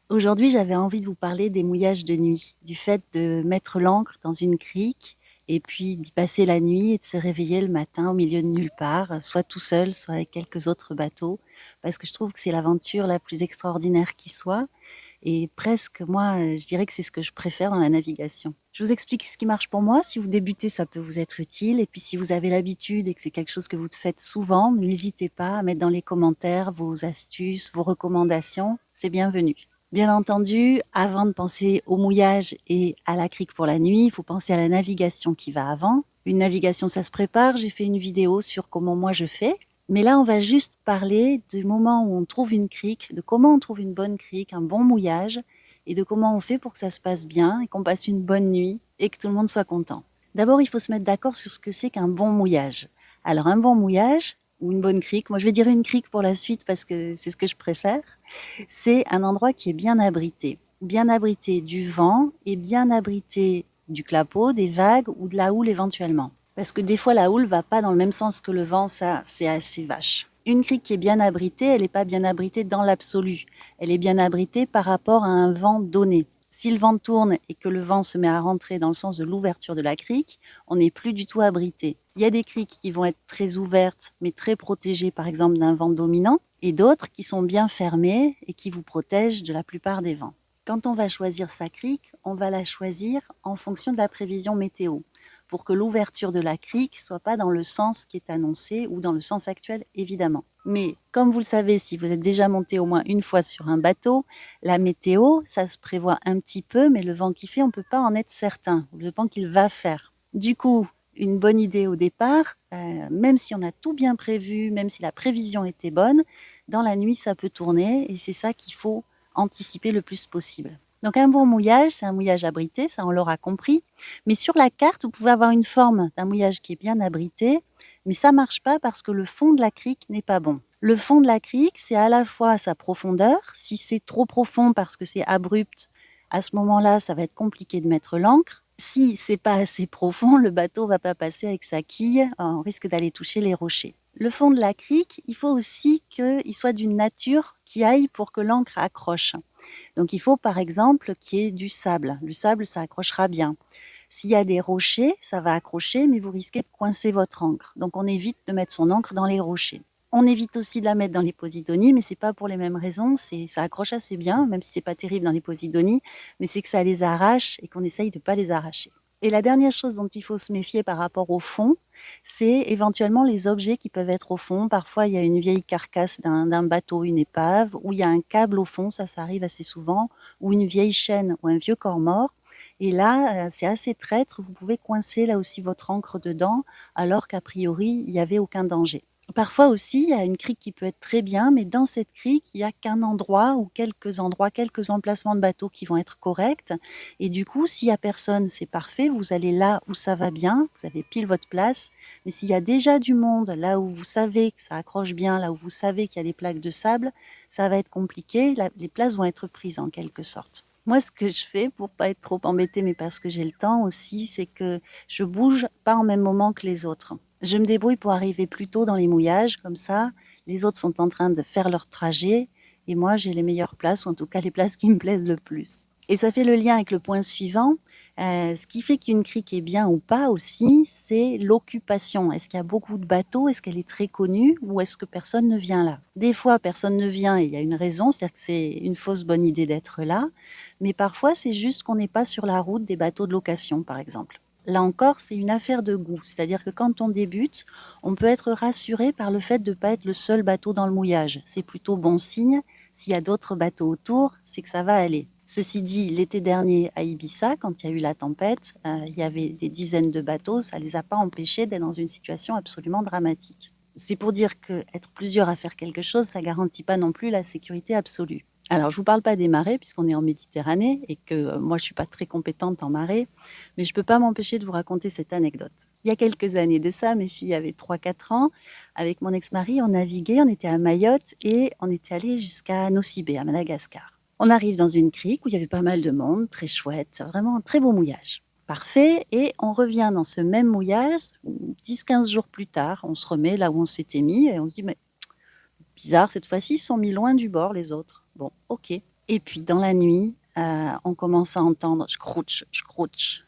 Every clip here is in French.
Aujourd'hui, j'avais envie de vous parler des mouillages de nuit, du fait de mettre l'ancre dans une crique et puis d'y passer la nuit et de se réveiller le matin au milieu de nulle part, soit tout seul, soit avec quelques autres bateaux, parce que je trouve que c'est l'aventure la plus extraordinaire qui soit. Et presque, moi, je dirais que c'est ce que je préfère dans la navigation. Je vous explique ce qui marche pour moi. Si vous débutez, ça peut vous être utile. Et puis, si vous avez l'habitude et que c'est quelque chose que vous faites souvent, n'hésitez pas à mettre dans les commentaires vos astuces, vos recommandations. C'est bienvenu. Bien entendu, avant de penser au mouillage et à la crique pour la nuit, il faut penser à la navigation qui va avant. Une navigation, ça se prépare. J'ai fait une vidéo sur comment moi je fais. Mais là, on va juste parler du moment où on trouve une crique, de comment on trouve une bonne crique, un bon mouillage, et de comment on fait pour que ça se passe bien et qu'on passe une bonne nuit et que tout le monde soit content. D'abord, il faut se mettre d'accord sur ce que c'est qu'un bon mouillage. Alors, un bon mouillage ou une bonne crique, moi je vais dire une crique pour la suite parce que c'est ce que je préfère, c'est un endroit qui est bien abrité du vent et bien abrité du clapot, des vagues ou de la houle éventuellement. Parce que des fois, la houle va pas dans le même sens que le vent, ça, c'est assez vache. Une crique qui est bien abritée, elle n'est pas bien abritée dans l'absolu. Elle est bien abritée par rapport à un vent donné. Si le vent tourne et que le vent se met à rentrer dans le sens de l'ouverture de la crique, on n'est plus du tout abrité. Il y a des criques qui vont être très ouvertes, mais très protégées, par exemple, d'un vent dominant, et d'autres qui sont bien fermées et qui vous protègent de la plupart des vents. Quand on va choisir sa crique, on va la choisir en fonction de la prévision météo, pour que l'ouverture de la crique soit pas dans le sens qui est annoncé ou dans le sens actuel, évidemment. Mais comme vous le savez, si vous êtes déjà monté au moins une fois sur un bateau, la météo, ça se prévoit un petit peu, mais le vent qui fait, on ne peut pas en être certain, le vent qu'il va faire. Du coup, une bonne idée au départ, même si on a tout bien prévu, même si la prévision était bonne, dans la nuit, ça peut tourner et c'est ça qu'il faut anticiper le plus possible. Donc un bon mouillage, c'est un mouillage abrité, ça on l'aura compris. Mais sur la carte, vous pouvez avoir une forme d'un mouillage qui est bien abrité, mais ça marche pas parce que le fond de la crique n'est pas bon. Le fond de la crique, c'est à la fois sa profondeur. Si c'est trop profond parce que c'est abrupt, à ce moment-là, ça va être compliqué de mettre l'ancre. Si c'est pas assez profond, le bateau va pas passer avec sa quille, on risque d'aller toucher les rochers. Le fond de la crique, il faut aussi qu'il soit d'une nature qui aille pour que l'ancre accroche. Donc il faut par exemple qu'il y ait du sable. Le sable, ça accrochera bien. S'il y a des rochers, ça va accrocher, mais vous risquez de coincer votre encre. Donc on évite de mettre son encre dans les rochers. On évite aussi de la mettre dans les posidonies, mais c'est pas pour les mêmes raisons. Ça accroche assez bien, même si c'est pas terrible dans les posidonies, mais c'est que ça les arrache et qu'on essaye de pas les arracher. Et la dernière chose dont il faut se méfier par rapport au fond, c'est éventuellement les objets qui peuvent être au fond. Parfois, il y a une vieille carcasse d'un bateau, une épave, ou il y a un câble au fond, ça arrive assez souvent, ou une vieille chaîne ou un vieux corps mort. Et là, c'est assez traître, vous pouvez coincer là aussi votre encre dedans, alors qu'a priori, il n'y avait aucun danger. Parfois aussi, il y a une crique qui peut être très bien, mais dans cette crique, il n'y a qu'un endroit ou quelques endroits, quelques emplacements de bateaux qui vont être corrects. Et du coup, s'il n'y a personne, c'est parfait, vous allez là où ça va bien, vous avez pile votre place. Mais s'il y a déjà du monde, là où vous savez que ça accroche bien, là où vous savez qu'il y a des plaques de sable, ça va être compliqué, les places vont être prises en quelque sorte. Moi, ce que je fais pour pas être trop embêtée, mais parce que j'ai le temps aussi, c'est que je bouge pas en même moment que les autres. Je me débrouille pour arriver plus tôt dans les mouillages, comme ça, les autres sont en train de faire leur trajet, et moi, j'ai les meilleures places, ou en tout cas les places qui me plaisent le plus. Et ça fait le lien avec le point suivant. Ce qui fait qu'une crique est bien ou pas aussi, c'est l'occupation. Est-ce qu'il y a beaucoup de bateaux? Est-ce qu'elle est très connue? Ou est-ce que personne ne vient là? Des fois, personne ne vient et il y a une raison, c'est-à-dire que c'est une fausse bonne idée d'être là. Mais parfois, c'est juste qu'on n'est pas sur la route des bateaux de location, par exemple. Là encore, c'est une affaire de goût. C'est-à-dire que quand on débute, on peut être rassuré par le fait de ne pas être le seul bateau dans le mouillage. C'est plutôt bon signe. S'il y a d'autres bateaux autour, c'est que ça va aller. Ceci dit, l'été dernier à Ibiza, quand il y a eu la tempête, il y avait des dizaines de bateaux, ça ne les a pas empêchés d'être dans une situation absolument dramatique. C'est pour dire qu'être plusieurs à faire quelque chose, ça ne garantit pas non plus la sécurité absolue. Alors, je ne vous parle pas des marées, puisqu'on est en Méditerranée, et que moi, je ne suis pas très compétente en marée, mais je ne peux pas m'empêcher de vous raconter cette anecdote. Il y a quelques années de ça, mes filles avaient 3-4 ans, avec mon ex-mari, on naviguait, on était à Mayotte, et on était allé jusqu'à Nosy Be, à Madagascar. On arrive dans une crique où il y avait pas mal de monde, très chouette, vraiment un très beau mouillage. Parfait, et on revient dans ce même mouillage 10-15 jours plus tard, on se remet là où on s'était mis, et on se dit, mais bizarre, cette fois-ci, ils sont mis loin du bord, les autres. Bon, ok. Et puis dans la nuit, on commence à entendre scrouch, scrouch,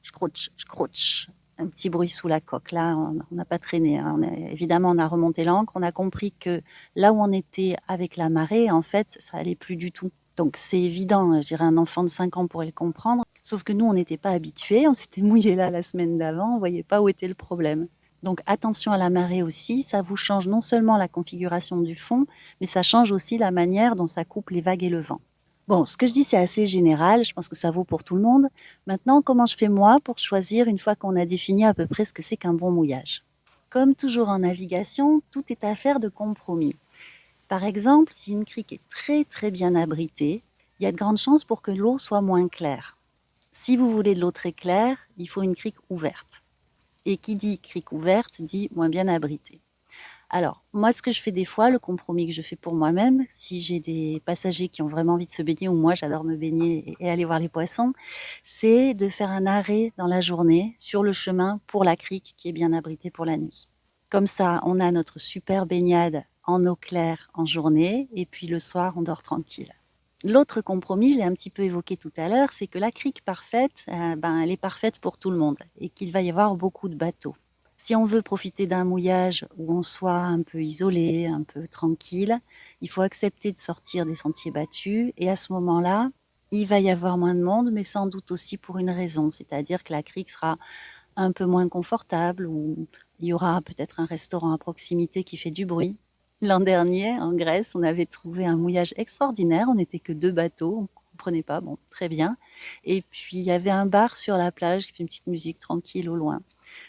scrouch, scrouch, un petit bruit sous la coque. Là, on n'a pas traîné. Hein. Évidemment, on a remonté l'ancre. On a compris que là où on était avec la marée, en fait, ça allait plus du tout. Donc c'est évident, je dirais un enfant de 5 ans pourrait le comprendre. Sauf que nous, on n'était pas habitués. On s'était mouillé là la semaine d'avant. On voyait pas où était le problème. Donc attention à la marée aussi. Ça vous change non seulement la configuration du fond, mais ça change aussi la manière dont ça coupe les vagues et le vent. Bon, ce que je dis, c'est assez général. Je pense que ça vaut pour tout le monde. Maintenant, comment je fais moi pour choisir, une fois qu'on a défini à peu près ce que c'est qu'un bon mouillage? Comme toujours en navigation, tout est affaire de compromis. Par exemple, si une crique est très très bien abritée, il y a de grandes chances pour que l'eau soit moins claire. Si vous voulez de l'eau très claire, il faut une crique ouverte. Et qui dit crique ouverte dit moins bien abritée. Alors, moi, ce que je fais des fois, le compromis que je fais pour moi-même, si j'ai des passagers qui ont vraiment envie de se baigner, ou moi, j'adore me baigner et aller voir les poissons, c'est de faire un arrêt dans la journée sur le chemin pour la crique qui est bien abritée pour la nuit. Comme ça, on a notre super baignade en eau claire en journée, et puis le soir, on dort tranquille. L'autre compromis, je l'ai un petit peu évoqué tout à l'heure, c'est que la crique parfaite, elle est parfaite pour tout le monde, et qu'il va y avoir beaucoup de bateaux. Si on veut profiter d'un mouillage où on soit un peu isolé, un peu tranquille, il faut accepter de sortir des sentiers battus, et à ce moment-là, il va y avoir moins de monde, mais sans doute aussi pour une raison, c'est-à-dire que la crique sera un peu moins confortable, ou il y aura peut-être un restaurant à proximité qui fait du bruit. L'an dernier, en Grèce, on avait trouvé un mouillage extraordinaire, on n'était que 2 bateaux, on ne comprenait pas, bon, très bien. Et puis il y avait un bar sur la plage qui fait une petite musique tranquille au loin.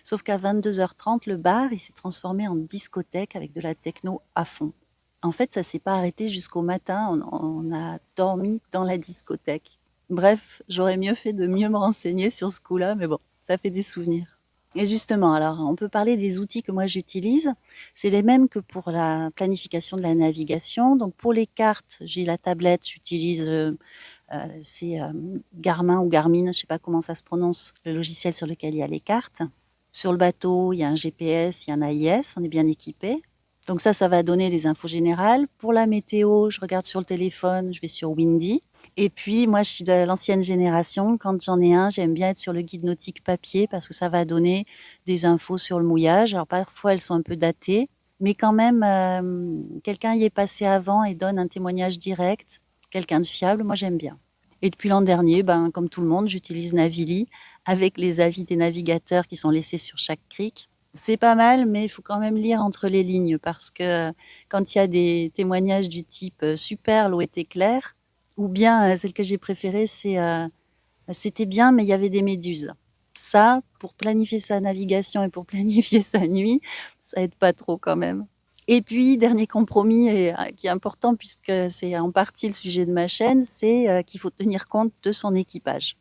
Sauf qu'à 22h30, le bar, il s'est transformé en discothèque avec de la techno à fond. En fait, ça s'est pas arrêté jusqu'au matin, on a dormi dans la discothèque. Bref, j'aurais mieux fait de mieux me renseigner sur ce coup-là, mais bon, ça fait des souvenirs. Et justement, alors, on peut parler des outils que moi j'utilise. C'est les mêmes que pour la planification de la navigation. Donc, pour les cartes, j'ai la tablette, j'utilise c'est Garmin ou Garmin, je ne sais pas comment ça se prononce, le logiciel sur lequel il y a les cartes. Sur le bateau, il y a un GPS, il y a un AIS, on est bien équipé. Donc ça va donner les infos générales. Pour la météo, je regarde sur le téléphone, je vais sur Windy. Et puis, moi, je suis de l'ancienne génération. Quand j'en ai un, j'aime bien être sur le guide nautique papier parce que ça va donner des infos sur le mouillage. Alors, parfois, elles sont un peu datées, mais quand même, quelqu'un y est passé avant et donne un témoignage direct, quelqu'un de fiable, moi, j'aime bien. Et depuis l'an dernier, comme tout le monde, j'utilise Navili avec les avis des navigateurs qui sont laissés sur chaque crique. C'est pas mal, mais il faut quand même lire entre les lignes parce que quand il y a des témoignages du type super, l'eau était claire, ou bien celle que j'ai préférée, c'est c'était bien, mais il y avait des méduses. Ça, pour planifier sa navigation et pour planifier sa nuit, ça aide pas trop quand même. Et puis, dernier compromis qui est important puisque c'est en partie le sujet de ma chaîne, c'est qu'il faut tenir compte de son équipage.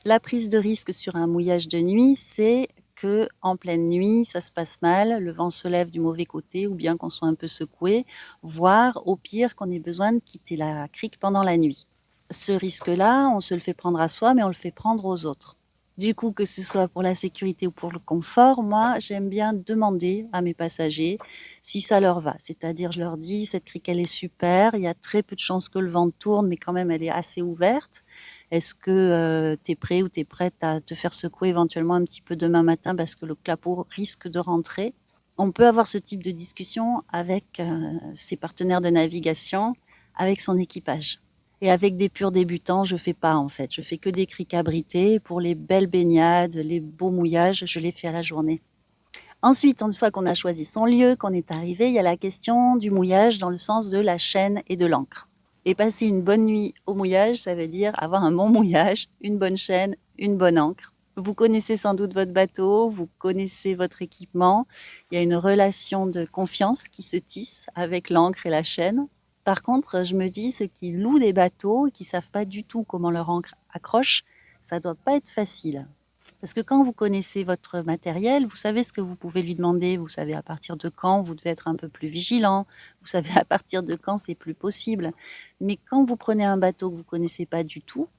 La prise de risque sur un mouillage de nuit, c'est que en pleine nuit, ça se passe mal, le vent se lève du mauvais côté ou bien qu'on soit un peu secoué, voire au pire qu'on ait besoin de quitter la crique pendant la nuit. Ce risque-là, on se le fait prendre à soi, mais on le fait prendre aux autres. Du coup, que ce soit pour la sécurité ou pour le confort, moi, j'aime bien demander à mes passagers si ça leur va. C'est-à-dire, je leur dis, cette crique, elle est super, il y a très peu de chances que le vent tourne, mais quand même, elle est assez ouverte. Est-ce que tu es prêt ou tu es prête à te faire secouer éventuellement un petit peu demain matin parce que le clapot risque de rentrer? On peut avoir ce type de discussion avec ses partenaires de navigation, avec son équipage. Et avec des purs débutants, je fais pas en fait. Je fais que des criques abritées. Pour les belles baignades, les beaux mouillages, je les fais à la journée. Ensuite, une fois qu'on a choisi son lieu, qu'on est arrivé, il y a la question du mouillage dans le sens de la chaîne et de l'ancre. Et passer une bonne nuit au mouillage, ça veut dire avoir un bon mouillage, une bonne chaîne, une bonne ancre. Vous connaissez sans doute votre bateau, vous connaissez votre équipement. Il y a une relation de confiance qui se tisse avec l'ancre et la chaîne. Par contre, je me dis, ceux qui louent des bateaux et qui savent pas du tout comment leur ancre accroche, ça doit pas être facile. Parce que quand vous connaissez votre matériel, vous savez ce que vous pouvez lui demander, vous savez à partir de quand vous devez être un peu plus vigilant, vous savez à partir de quand c'est plus possible. Mais quand vous prenez un bateau que vous connaissez pas du tout,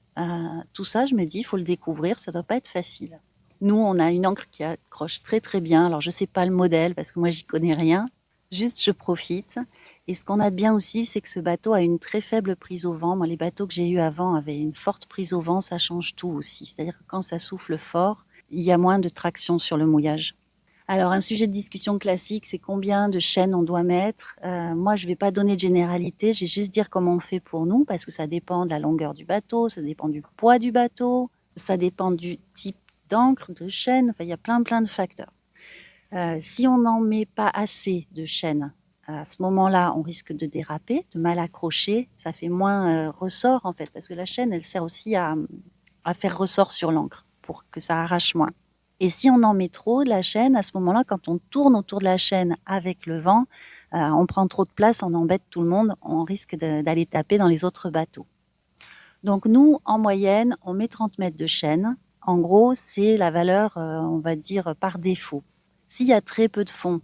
tout ça, je me dis, il faut le découvrir, ça doit pas être facile. Nous, on a une ancre qui accroche très très bien. Alors, je sais pas le modèle parce que moi, j'y connais rien. Juste, je profite. Et ce qu'on a de bien aussi, c'est que ce bateau a une très faible prise au vent. Moi, les bateaux que j'ai eus avant avaient une forte prise au vent, ça change tout aussi. C'est-à-dire que quand ça souffle fort, il y a moins de traction sur le mouillage. Alors, un sujet de discussion classique, c'est combien de chaînes on doit mettre. Moi, je ne vais pas donner de généralité, je vais juste dire comment on fait pour nous, parce que ça dépend de la longueur du bateau, ça dépend du poids du bateau, ça dépend du type d'encre, de chaîne, enfin, il y a plein de facteurs. Si on n'en met pas assez de chaînes, à ce moment-là, on risque de déraper, de mal accrocher, ça fait moins ressort en fait, parce que la chaîne, elle sert aussi à faire ressort sur l'encre, pour que ça arrache moins. Et si on en met trop de la chaîne, à ce moment-là, quand on tourne autour de la chaîne avec le vent, on prend trop de place, on embête tout le monde, on risque d'aller taper dans les autres bateaux. Donc nous, en moyenne, on met 30 mètres de chaîne. En gros, c'est la valeur, on va dire, par défaut. S'il y a très peu de fond,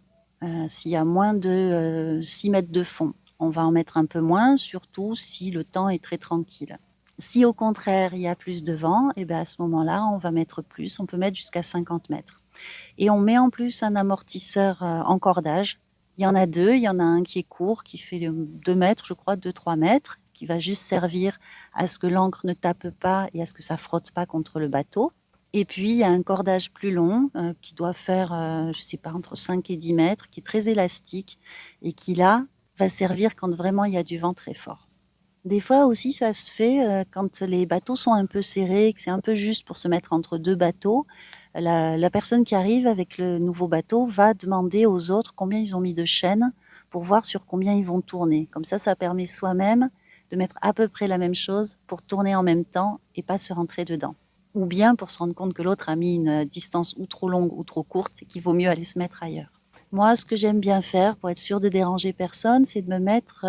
s'il y a moins de 6 mètres de fond, on va en mettre un peu moins, surtout si le temps est très tranquille. Si au contraire, il y a plus de vent, et bien à ce moment-là, on va mettre plus, on peut mettre jusqu'à 50 mètres. Et on met en plus un amortisseur en cordage. Il y en a deux, il y en a un qui est court, qui fait 2 mètres, je crois, 2-3 mètres, qui va juste servir à ce que l'encre ne tape pas et à ce que ça frotte pas contre le bateau. Et puis, il y a un cordage plus long qui doit faire, je sais pas, entre 5 et 10 mètres, qui est très élastique et qui, là, va servir quand vraiment il y a du vent très fort. Des fois aussi, ça se fait quand les bateaux sont un peu serrés, que c'est un peu juste pour se mettre entre deux bateaux. La personne qui arrive avec le nouveau bateau va demander aux autres combien ils ont mis de chaînes pour voir sur combien ils vont tourner. Comme ça permet soi-même de mettre à peu près la même chose pour tourner en même temps et pas se rentrer dedans. Ou bien pour se rendre compte que l'autre a mis une distance ou trop longue ou trop courte et qu'il vaut mieux aller se mettre ailleurs. Moi, ce que j'aime bien faire pour être sûr de déranger personne, c'est de mettre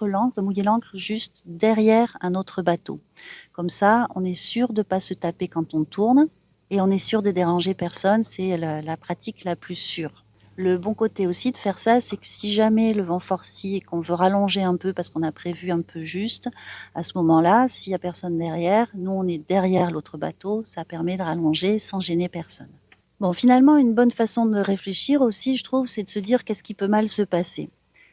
l'encre, de mouiller l'encre juste derrière un autre bateau. Comme ça, on est sûr de ne pas se taper quand on tourne et on est sûr de déranger personne. C'est la pratique la plus sûre. Le bon côté aussi de faire ça, c'est que si jamais le vent forcit et qu'on veut rallonger un peu parce qu'on a prévu un peu juste, à ce moment-là, s'il n'y a personne derrière, nous on est derrière l'autre bateau, ça permet de rallonger sans gêner personne. Bon, finalement, une bonne façon de réfléchir aussi, je trouve, c'est de se dire qu'est-ce qui peut mal se passer.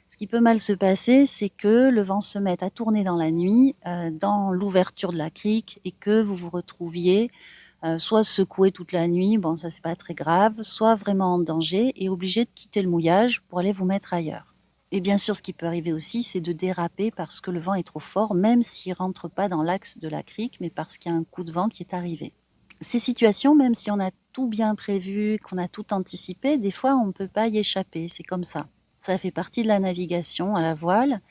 Ce qui peut mal se passer, c'est que le vent se mette à tourner dans la nuit, dans l'ouverture de la crique, et que vous vous retrouviez soit secoué toute la nuit, bon ça c'est pas très grave, soit vraiment en danger et obligé de quitter le mouillage pour aller vous mettre ailleurs. Et bien sûr, ce qui peut arriver aussi, c'est de déraper parce que le vent est trop fort, même s'il rentre pas dans l'axe de la crique, mais parce qu'il y a un coup de vent qui est arrivé. Ces situations, même si on a tout bien prévu, qu'on a tout anticipé, des fois on ne peut pas y échapper, c'est comme ça. Ça fait partie de la navigation à la voile.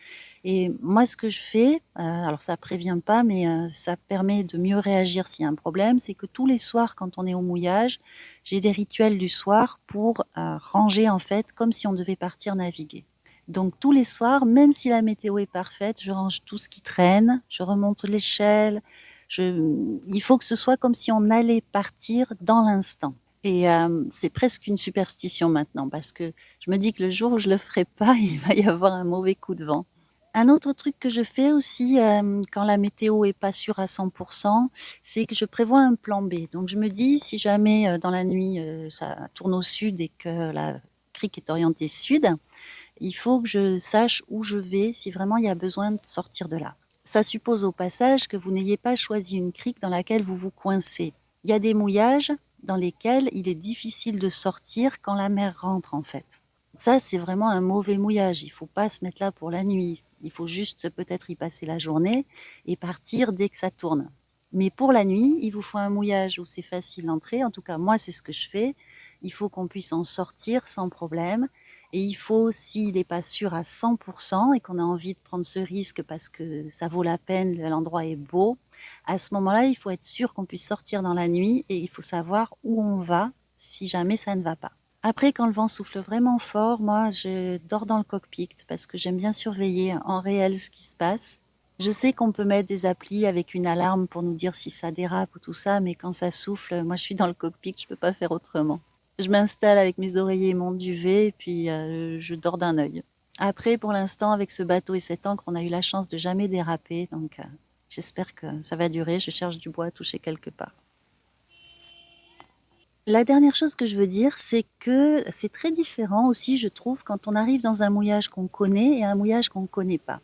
Et moi, ce que je fais, alors ça prévient pas, mais ça permet de mieux réagir s'il y a un problème, c'est que tous les soirs, quand on est au mouillage, j'ai des rituels du soir pour ranger en fait, comme si on devait partir naviguer. Donc tous les soirs, même si la météo est parfaite, je range tout ce qui traîne, je remonte l'échelle. Il faut que ce soit comme si on allait partir dans l'instant. Et c'est presque une superstition maintenant, parce que je me dis que le jour où je le ferai pas, il va y avoir un mauvais coup de vent. Un autre truc que je fais aussi quand la météo est pas sûre à 100%, c'est que je prévois un plan B. Donc je me dis, si jamais dans la nuit ça tourne au sud et que la crique est orientée sud, il faut que je sache où je vais si vraiment il y a besoin de sortir de là. Ça suppose au passage que vous n'ayez pas choisi une crique dans laquelle vous vous coincez. Il y a des mouillages dans lesquels il est difficile de sortir quand la mer rentre en fait. Ça, c'est vraiment un mauvais mouillage. Il ne faut pas se mettre là pour la nuit. Il faut juste peut-être y passer la journée et partir dès que ça tourne. Mais pour la nuit, il vous faut un mouillage où c'est facile d'entrer. En tout cas, moi, c'est ce que je fais. Il faut qu'on puisse en sortir sans problème. Et il faut, s'il n'est pas sûr à 100% et qu'on a envie de prendre ce risque parce que ça vaut la peine, l'endroit est beau, à ce moment-là, il faut être sûr qu'on puisse sortir dans la nuit et il faut savoir où on va si jamais ça ne va pas. Après, quand le vent souffle vraiment fort, moi, je dors dans le cockpit parce que j'aime bien surveiller en réel ce qui se passe. Je sais qu'on peut mettre des applis avec une alarme pour nous dire si ça dérape ou tout ça, mais quand ça souffle, moi, je suis dans le cockpit, je peux pas faire autrement. Je m'installe avec mes oreillers et mon duvet et puis je dors d'un œil. Après, pour l'instant, avec ce bateau et cette ancre, on a eu la chance de jamais déraper, donc j'espère que ça va durer. Je cherche du bois à toucher quelque part. La dernière chose que je veux dire, c'est que c'est très différent aussi, je trouve, quand on arrive dans un mouillage qu'on connaît et un mouillage qu'on ne connaît pas.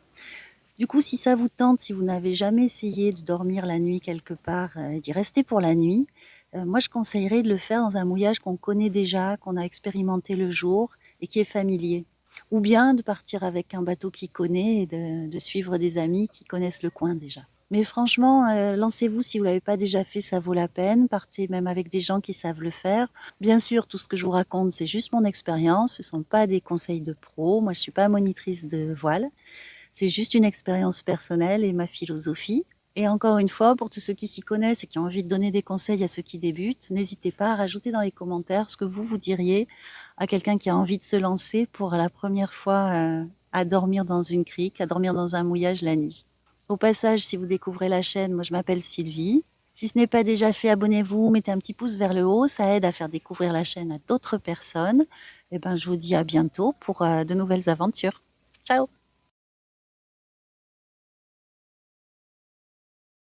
Du coup, si ça vous tente, si vous n'avez jamais essayé de dormir la nuit quelque part et d'y rester pour la nuit, moi je conseillerais de le faire dans un mouillage qu'on connaît déjà, qu'on a expérimenté le jour et qui est familier. Ou bien de partir avec un bateau qui connaît et de suivre des amis qui connaissent le coin déjà. Mais franchement, lancez-vous si vous l'avez pas déjà fait, ça vaut la peine. Partez même avec des gens qui savent le faire. Bien sûr, tout ce que je vous raconte, c'est juste mon expérience. Ce sont pas des conseils de pro. Moi, je suis pas monitrice de voile. C'est juste une expérience personnelle et ma philosophie. Et encore une fois, pour tous ceux qui s'y connaissent et qui ont envie de donner des conseils à ceux qui débutent, n'hésitez pas à rajouter dans les commentaires ce que vous diriez à quelqu'un qui a envie de se lancer pour la première fois à dormir dans une crique, à dormir dans un mouillage la nuit. Au passage, si vous découvrez la chaîne, moi je m'appelle Sylvie. Si ce n'est pas déjà fait, abonnez-vous, mettez un petit pouce vers le haut, ça aide à faire découvrir la chaîne à d'autres personnes. Et ben, je vous dis à bientôt pour de nouvelles aventures. Ciao!